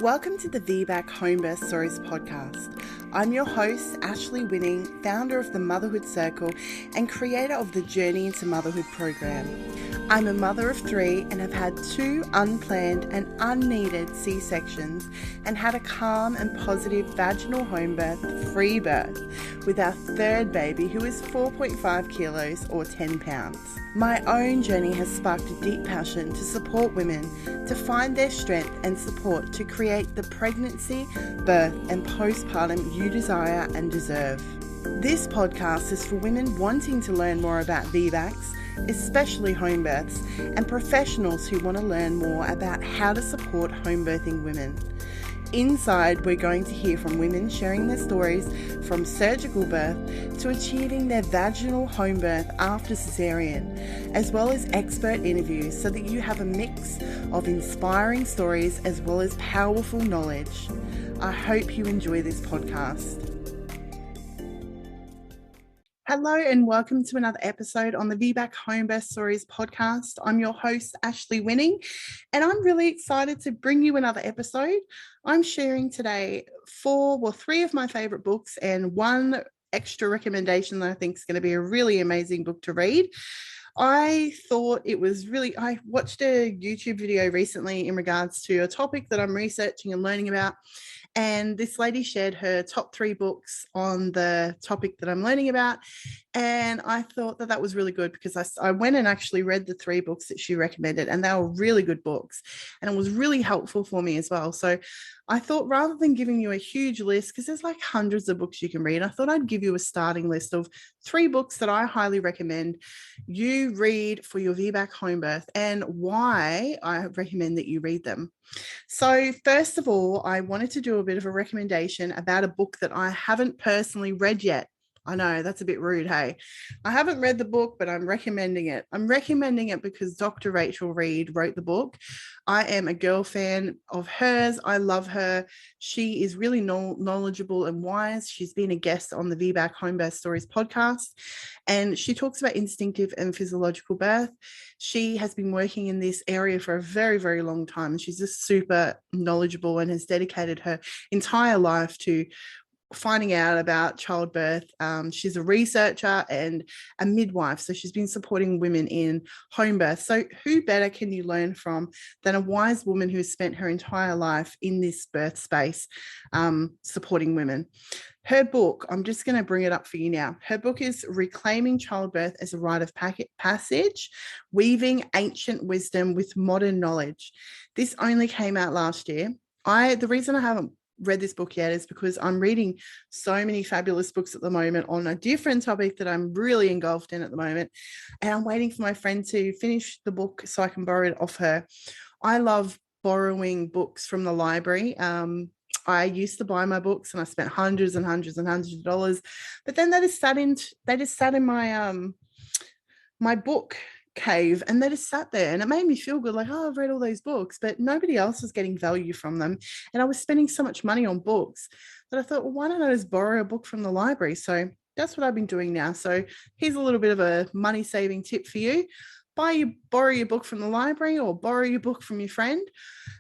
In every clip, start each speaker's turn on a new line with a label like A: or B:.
A: Welcome to the VBAC Homebirth Stories podcast. I'm your host, Ashley Winning, founder of the Motherhood Circle and creator of the Journey into Motherhood program. I'm a mother of 3 and have had 2 unplanned and unneeded C-sections and had a calm and positive vaginal home birth, free birth, with our 3rd baby who is 4.5 kilos or 10 pounds. My own journey has sparked a deep passion to support women to find their strength and support to create the pregnancy, birth and postpartum you desire and deserve. This podcast is for women wanting to learn more about VBACs, especially home births, and professionals who want to learn more about how to support home birthing women. Inside, we're going to hear from women sharing their stories from surgical birth to achieving their vaginal home birth after cesarean, as well as expert interviews so that you have a mix of inspiring stories as well as powerful knowledge. I hope you enjoy this podcast. Hello and welcome to another episode on the VBAC Homebirth Stories podcast. I'm your host, Ashley Winning, and I'm really excited to bring you another episode. I'm sharing today 3 of my favorite books and 1 extra recommendation that I think is going to be a really amazing book to read. I watched a YouTube video recently in regards to a topic that I'm researching and learning about. And this lady shared her top 3 books on the topic that I'm learning about. And I thought that was really good because I went and actually read the 3 books that she recommended, and they were really good books. And it was really helpful for me as well. So I thought rather than giving you a huge list, because there's like hundreds of books you can read, I thought I'd give you a starting list of 3 books that I highly recommend you read for your VBAC home birth and why I recommend that you read them. So first of all, I wanted to do a bit of a recommendation about a book that I haven't personally read yet. I know that's a bit rude, hey? I haven't read the book, but I'm recommending it. I'm recommending it because Dr. Rachel Reed wrote the book. I am a girl fan of hers. I love her. She is really knowledgeable and wise. She's been a guest on the VBAC Homebirth Stories podcast, and she talks about instinctive and physiological birth. She has been working in this area for a very, very long time, and she's just super knowledgeable and has dedicated her entire life to finding out about childbirth. She's a researcher and a midwife, so she's been supporting women in home birth. So who better can you learn from than a wise woman who has spent her entire life in this birth space, supporting women? Her book, I'm just going to bring it up for you now. Her book is Reclaiming Childbirth as a Rite of Passage, Weaving Ancient Wisdom with Modern Knowledge. This only came out last year. The reason I haven't read this book yet is because I'm reading so many fabulous books at the moment on a different topic that I'm really engulfed in at the moment, and I'm waiting for my friend to finish the book so I can borrow it off her. I love borrowing books from the library. I used to buy my books and I spent hundreds and hundreds and hundreds of dollars, but then they just sat in my my book cave, and they just sat there, and it made me feel good, like, oh, I've read all those books, but nobody else was getting value from them, and I was spending so much money on books that I thought, well, why don't I just borrow a book from the library? So that's what I've been doing now. So here's a little bit of a money saving tip for you: borrow your book from the library or borrow your book from your friend.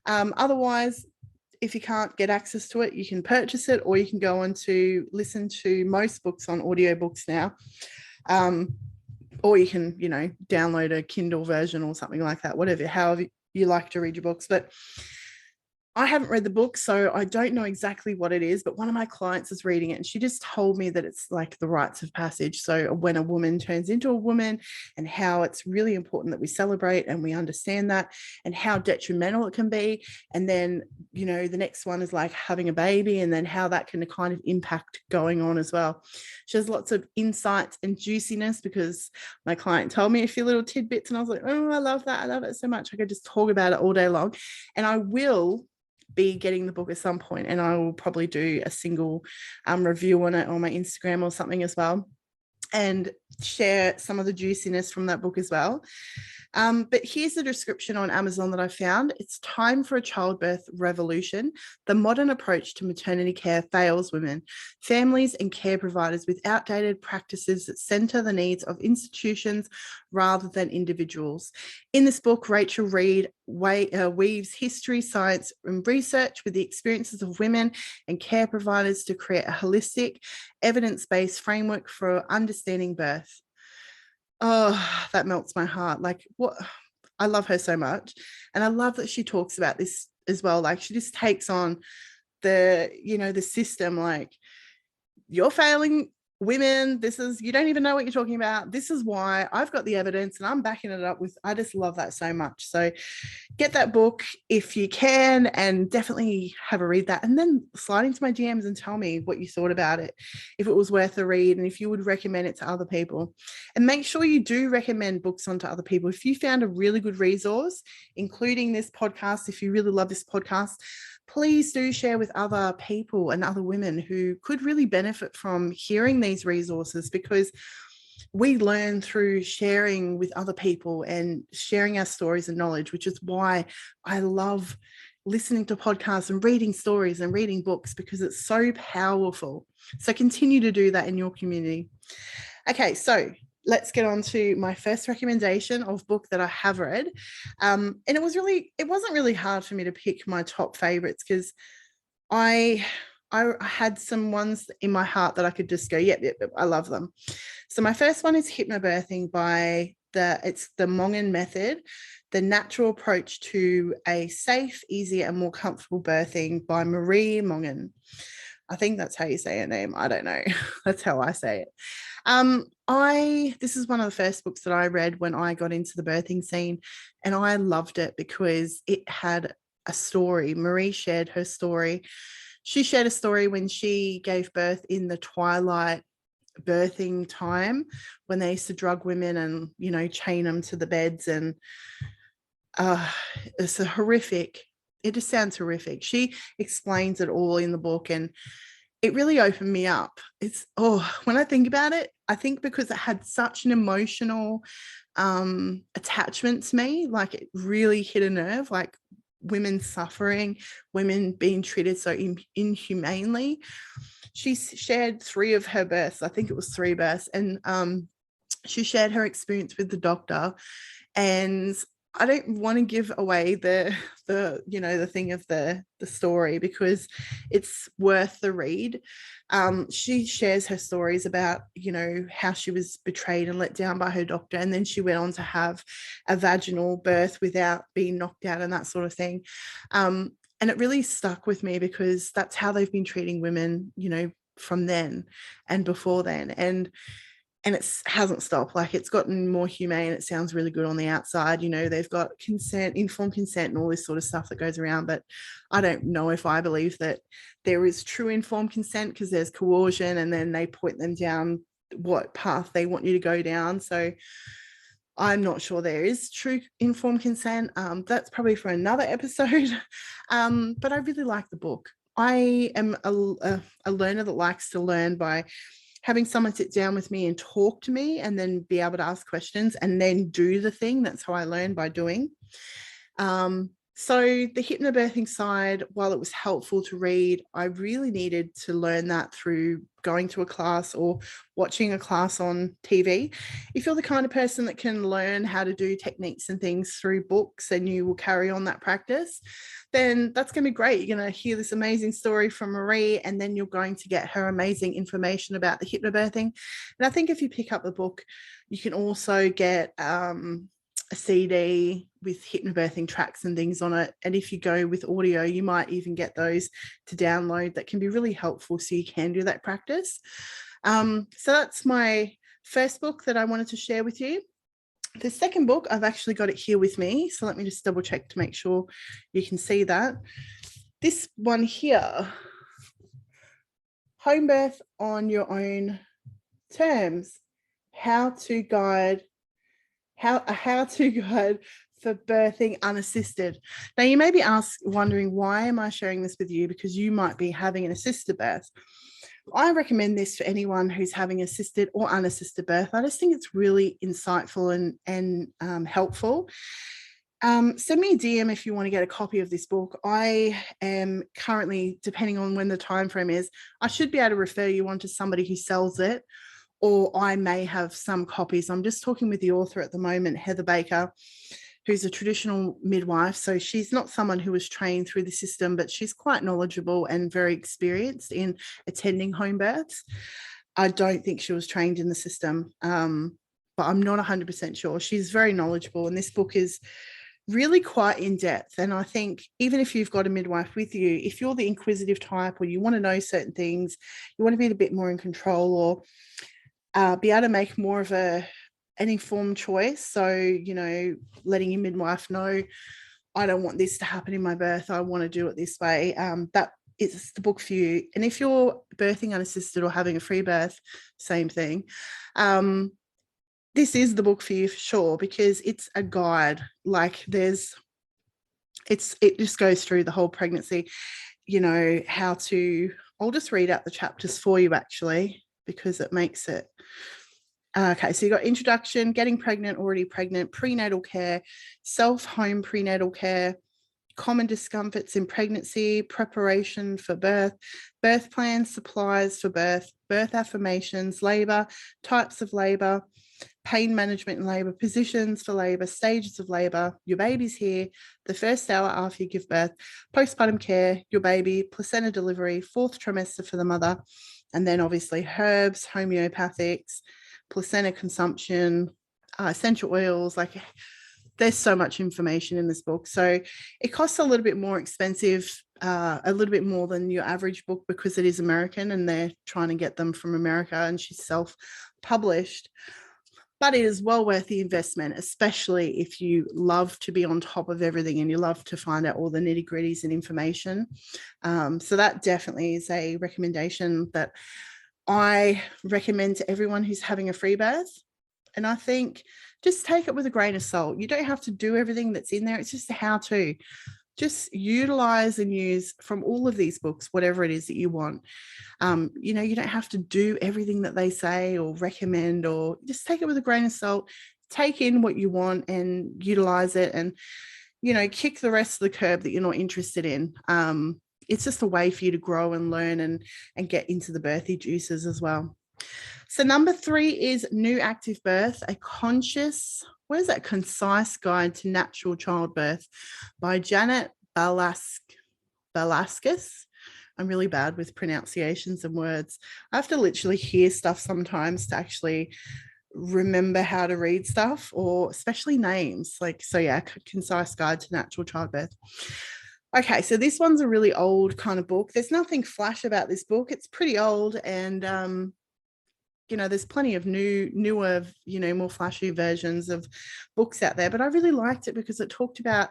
A: Otherwise, if you can't get access to it, you can purchase it, or you can go on to listen to most books on audiobooks now. Or you can, download a Kindle version or something like that, however you like to read your books. But I haven't read the book, so I don't know exactly what it is, but one of my clients is reading it, and she just told me that it's like the rites of passage. So when a woman turns into a woman, and how it's really important that we celebrate and we understand that, and how detrimental it can be. And then, the next one is like having a baby, and then how that can kind of impact going on as well. She has lots of insights and juiciness, because my client told me a few little tidbits, and I was like, oh, I love that. I love it so much. I could just talk about it all day long. And I will be getting the book at some point, and I will probably do a single review on it on my Instagram or something as well, and share some of the juiciness from that book as well. But here's the description on Amazon that I found. It's time for a childbirth revolution. The modern approach to maternity care fails women, families, and care providers with outdated practices that center the needs of institutions rather than individuals. In this book, Rachel Reed weaves history, science, and research with the experiences of women and care providers to create a holistic, evidence-based framework for understanding birth. Oh, that melts my heart. Like, what? I love her so much. And I love that she talks about this as well. Like, she just takes on the system. Like, you're failing women. You don't even know what you're talking about. This is why I've got the evidence and I'm backing it up with. I just love that so much. So get that book if you can, and definitely have a read that, and then slide into my DMs and tell me what you thought about it, if it was worth a read, and if you would recommend it to other people. And make sure you do recommend books onto other people. If you found a really good resource, including this podcast, if you really love this podcast, please do share with other people and other women who could really benefit from hearing these resources, because we learn through sharing with other people and sharing our stories and knowledge, which is why I love listening to podcasts and reading stories and reading books, because it's so powerful. So continue to do that in your community. Okay, so let's get on to my first recommendation of book that I have read. And it wasn't really hard for me to pick my top favorites, because I had some ones in my heart that I could just go, yep, I love them. So my first one is Hypnobirthing it's the Mongan method, the natural approach to a safe, easier, and more comfortable birthing by Marie Mongan. I think that's how you say her name. I don't know. That's how I say it. This is one of the first books that I read when I got into the birthing scene, and I loved it because it had a story. Marie shared her story. She shared a story when she gave birth in the Twilight Birthing time, when they used to drug women and, chain them to the beds. And it's it just sounds horrific. She explains it all in the book, and it really opened me up. When I think about it, I think because it had such an emotional attachment to me, like it really hit a nerve, like women suffering, women being treated so inhumanely. She shared 3 of her births. I think it was 3 births. And she shared her experience with the doctor. And I don't want to give away the thing of the story, because it's worth the read. She shares her stories about, how she was betrayed and let down by her doctor. And then she went on to have a vaginal birth without being knocked out and that sort of thing. And it really stuck with me, because that's how they've been treating women, from then and before then. And it hasn't stopped. Like, it's gotten more humane. It sounds really good on the outside. They've got consent, informed consent, and all this sort of stuff that goes around. But I don't know if I believe that there is true informed consent, because there's coercion, and then they point them down what path they want you to go down. So I'm not sure there is true informed consent. That's probably for another episode. But I really like the book. I am a learner that likes to learn by having someone sit down with me and talk to me, and then be able to ask questions and then do the thing. That's how I learn, by doing. So the hypnobirthing side, while it was helpful to read, I really needed to learn that through going to a class or watching a class on TV. If you're the kind of person that can learn how to do techniques and things through books, and you will carry on that practice, then that's going to be great. You're going to hear this amazing story from Marie, and then you're going to get her amazing information about the hypnobirthing. And I think if you pick up the book, you can also get a CD with hypnobirthing tracks and things on it. And if you go with audio, you might even get those to download. That can be really helpful, so you can do that practice. So that's my first book that I wanted to share with you. The second book, I've actually got it here with me. So let me just double check to make sure you can see that. This one here, Homebirth on Your Own Terms, How to Guide for Birthing Unassisted. Now, you may be wondering, why am I sharing this with you? Because you might be having an assisted birth. I recommend this for anyone who's having assisted or unassisted birth. I just think it's really insightful and helpful. Send me a DM if you want to get a copy of this book. I am currently, depending on when the time frame is, I should be able to refer you on to somebody who sells it, or I may have some copies. I'm just talking with the author at the moment, Heather Baker, who's a traditional midwife. So she's not someone who was trained through the system, but she's quite knowledgeable and very experienced in attending home births. I don't think she was trained in the system, but I'm not 100% sure. She's very knowledgeable, and this book is really quite in depth. And I think even if you've got a midwife with you, if you're the inquisitive type, or you want to know certain things, you want to be a bit more in control, or be able to make more of an informed choice. So, you know, letting your midwife know, I don't want this to happen in my birth, I want to do it this way. That is the book for you. And if you're birthing unassisted or having a free birth, same thing. This is the book for you for sure, because it's a guide. Like it just goes through the whole pregnancy, you know, how to, I'll just read out the chapters for you actually, because it makes it. Okay, so you got introduction, getting pregnant, already pregnant, prenatal care, self-home prenatal care, common discomforts in pregnancy, preparation for birth, birth plans, supplies for birth, birth affirmations, labour, types of labour, pain management in labour, positions for labour, stages of labour, your baby's here, the first hour after you give birth, postpartum care, your baby, placenta delivery, fourth trimester for the mother, and then obviously herbs, homeopathics, placenta consumption, essential oils. Like, there's so much information in this book. So it costs a little bit more expensive, a little bit more than your average book, because it is American and they're trying to get them from America, and she's self-published. But it is well worth the investment, especially if you love to be on top of everything and you love to find out all the nitty-gritties and information. So that definitely is a recommendation that I recommend to everyone who's having a free birth. And I think just take it with a grain of salt. You don't have to do everything that's in there. It's just a how-to. Just utilize and use from all of these books, whatever it is that you want. You know, you don't have to do everything that they say or recommend, or just take it with a grain of salt, take in what you want and utilize it, and, you know, kick the rest of the curb that you're not interested in. It's just a way for you to grow and learn and get into the birthy juices as well. So number 3 is New Active Birth, a concise guide to natural childbirth by Janet Balaskas. I'm really bad with pronunciations and words. I have to literally hear stuff sometimes to actually remember how to read stuff, or especially names. Like, so yeah, Concise Guide to Natural Childbirth. Okay, so this one's a really old kind of book. There's nothing flash about this book. It's pretty old, and you know, there's plenty of newer, you know, more flashy versions of books out there, but I really liked it because it talked about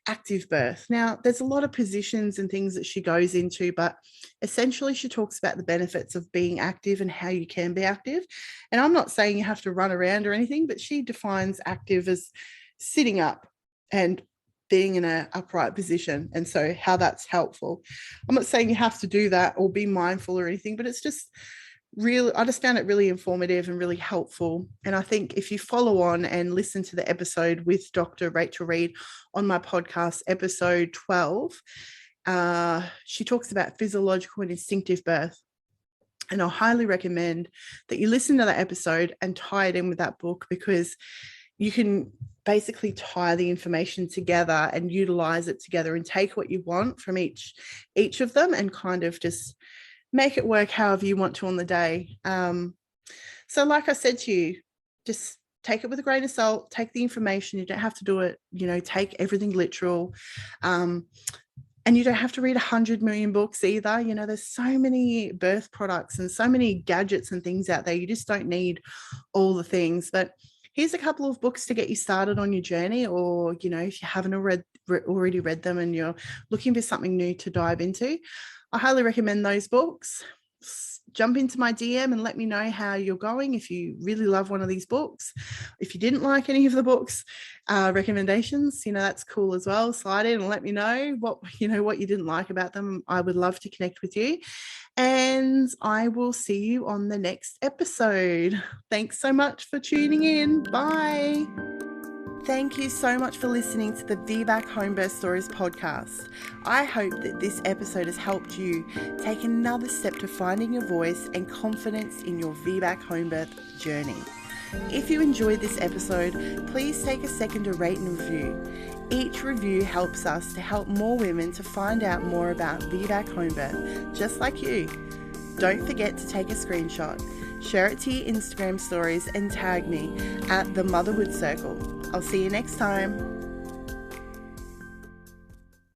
A: active birth. Now, there's a lot of positions and things that she goes into, but essentially she talks about the benefits of being active and how you can be active. And I'm not saying you have to run around or anything, but she defines active as sitting up and being in an upright position, and so how that's helpful. I'm not saying you have to do that or be mindful or anything, but it's just really, I just found it really informative and really helpful. And I think if you follow on and listen to the episode with Dr. Rachel Reed on my podcast, episode 12, she talks about physiological and instinctive birth. And I highly recommend that you listen to that episode and tie it in with that book, because you can basically tie the information together and utilize it together and take what you want from each of them and kind of just make it work however you want to on the day. So like I said to you, just take it with a grain of salt, take the information. You don't have to do it, you know, take everything literal. And you don't have to read 100 million books either. You know, there's so many birth products and so many gadgets and things out there. You just don't need all the things. But here's a couple of books to get you started on your journey, or, you know, if you haven't already read them and you're looking for something new to dive into, I highly recommend those books. jump into my DM and let me know how you're going. If you really love one of these books, if you didn't like any of the books recommendations, that's cool as well. Slide in and let me know what you didn't like about them. I would love to connect with you, and I will see you on the next episode. Thanks so much for tuning in. Bye. Thank you so much for listening to the VBAC Homebirth Stories podcast. I hope that this episode has helped you take another step to finding your voice and confidence in your VBAC homebirth journey. If you enjoyed this episode, please take a second to rate and review. Each review helps us to help more women to find out more about VBAC homebirth, just like you. Don't forget to take a screenshot, share it to your Instagram stories and tag me at the Motherhood Circle. I'll see you next time.